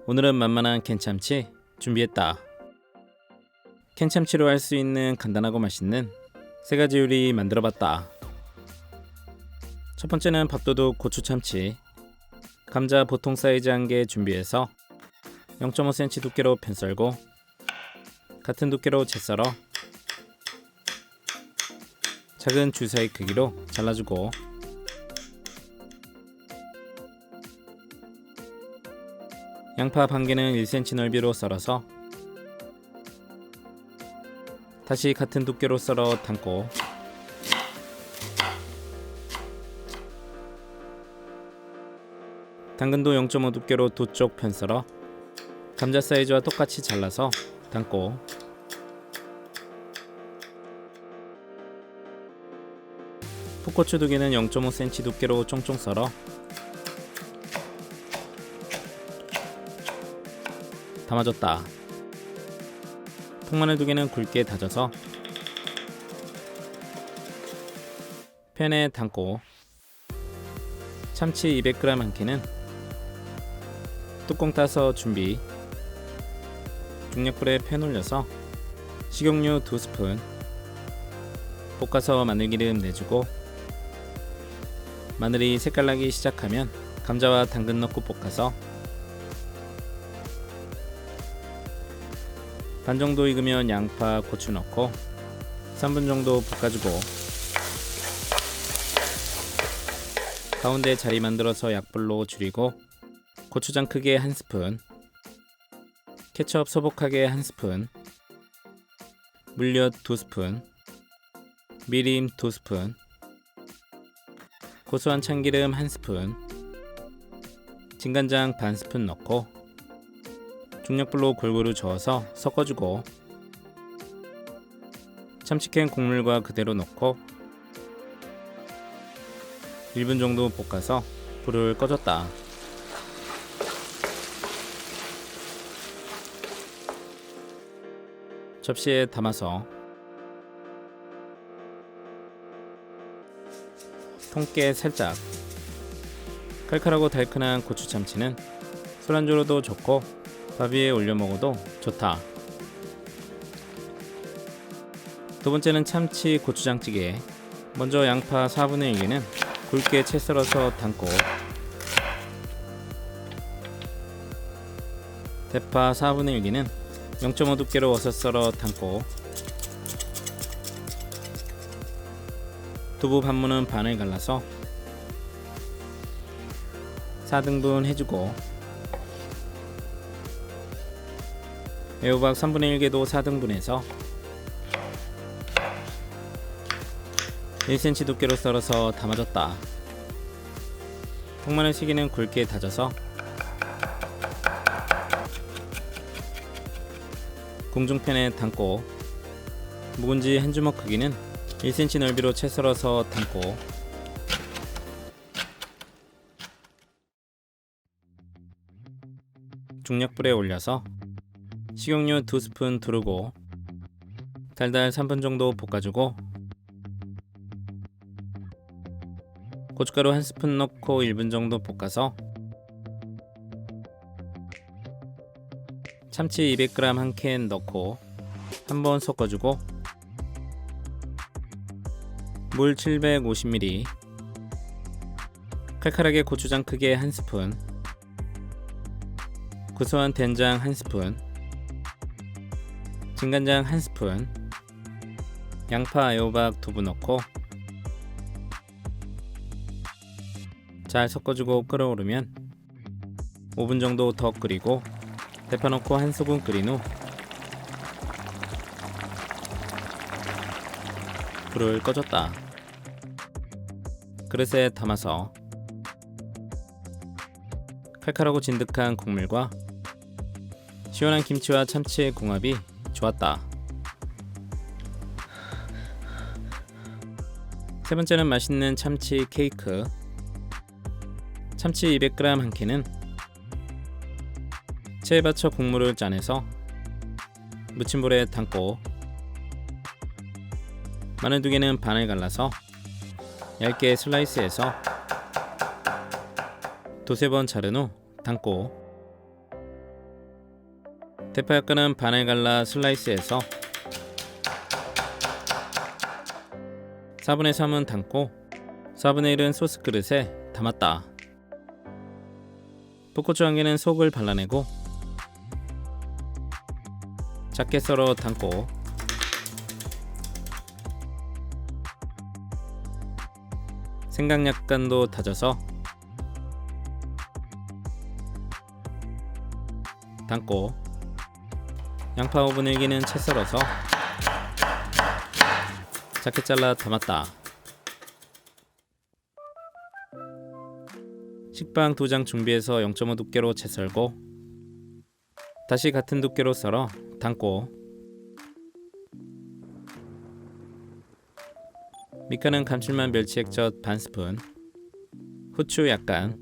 오늘은 만만한 캔참치 준비했다. 캔참치로 할 수 있는 간단하고 맛있는 세 가지 요리 만들어봤다. 첫 번째는 밥도둑 고추참치. 감자 보통 사이즈 1개 준비해서 0.5cm 두께로 편 썰고 같은 두께로 채 썰어 작은 주사위 크기로 잘라주고 양파 반 개는 1cm 넓이로 썰어서 다시 같은 두께로 썰어 담고 당근도 0.5 두께로 두 쪽 편 썰어 감자 사이즈와 똑같이 잘라서 담고 풋고추 2개는 0.5cm 두께로 쫑쫑 썰어 담아줬다. 통마늘 2개는 굵게 다져서 팬에 담고 참치 200g 1개는 뚜껑 따서 준비. 중약불에 팬 올려서 식용유 2스푼 볶아서 마늘기름 내주고 마늘이 색깔 나기 시작하면 감자와 당근 넣고 볶아서 반 정도 익으면 양파, 고추 넣고 3분 정도 볶아주고 가운데 자리 만들어서 약불로 줄이고 고추장 크게 1스푼, 케첩 소복하게 1스푼, 물엿 2스푼, 미림 2스푼, 고소한 참기름 1스푼, 진간장 반 스푼 넣고 중약불로 골고루 저어서 섞어주고 참치캔 국물과 그대로 넣고 1분 정도 볶아서 불을 꺼줬다. 접시에 담아서 통깨 살짝. 칼칼하고 달큰한 고추참치는 술안주로도 좋고 밥 위에 올려 먹어도 좋다. 두 번째는 참치 고추장찌개. 먼저 양파 4분의 1개는 굵게 채 썰어서 담고 대파 4분의 1개는 0.5 두께로 어서 썰어 담고 두부 반무는 반을 갈라서 4등분 해주고 애호박 3분의 1개도 4등분해서 1cm 두께로 썰어서 담아줬다. 통마늘 3개는 굵게 다져서 궁중팬에 담고 묵은지 한 주먹 크기는 1cm 넓이로 채 썰어서 담고 중약불에 올려서 식용유 2스푼 두르고 달달 3분 정도 볶아주고 고춧가루 1스푼 넣고 1분 정도 볶아서 참치 200g 1캔 넣고 한번 섞어주고 물 750ml 칼칼하게 고추장 크게 1스푼 고소한 된장 1스푼 진간장 1스푼 양파 애호박 두부 넣고 잘 섞어주고 끓어오르면 5분 정도 더 끓이고 대파 넣고 1소금 끓인 후 불을 꺼줬다. 그릇에 담아서 칼칼하고 진득한 국물과 시원한 김치와 참치의 궁합이 좋았다. 세 번째는 맛있는 참치 케이크. 참치 200g 1캔은 체에 받쳐 국물을 짜내서 무침볼에 담고 마늘 2개는 반을 갈라서 얇게 슬라이스해서 두세 번 자른 후 담고 대파 약간은 반을 갈라 슬라이스해서 4분의 3은 담고 4분의 1은 소스 그릇에 담았다. 풋고추 한 개는 속을 발라내고 작게 썰어 담고 생강 약간도 다져서 담고 양파 5분의 1개는 채 썰어서 작게 잘라 담았다. 식빵 2장 준비해서 0.5 두께로 채 썰고 다시 같은 두께로 썰어 담고 밑간은 감칠맛 멸치액젓 반스푼, 후추 약간,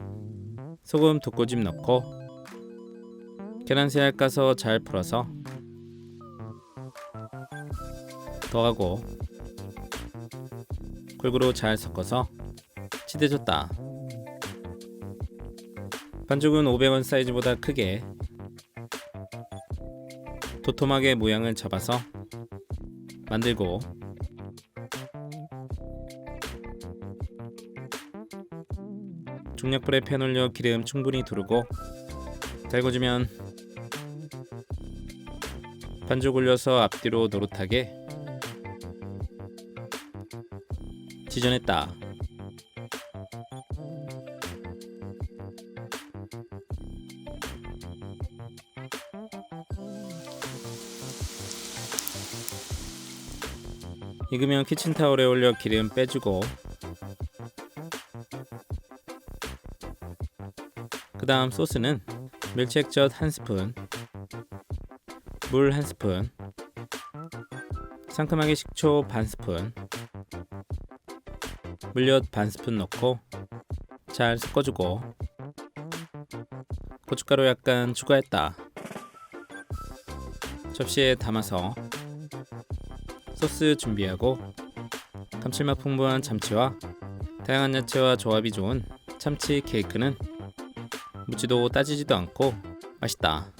소금 2꼬집 넣고 계란 새알 까서 잘 풀어서 더하고 골고루 잘 섞어서 치대줬다. 반죽은 500원 사이즈보다 크게 도톰하게 모양을 잡아서 만들고 중약불에 팬 올려 기름 충분히 두르고 달궈주면 반죽 올려서 앞뒤로 노릇하게 지져냈다. 익으면 키친타올에 올려 기름 빼주고 그 다음 소스는 멸치액젓 1스푼, 물 1스푼, 상큼하게 식초 반스푼, 물엿 반스푼 넣고 잘 섞어주고 고춧가루 약간 추가했다. 접시에 담아서 소스 준비하고 감칠맛 풍부한 참치와 다양한 야채와 조합이 좋은 참치 케이크는 묻지도 따지지도 않고 맛있다.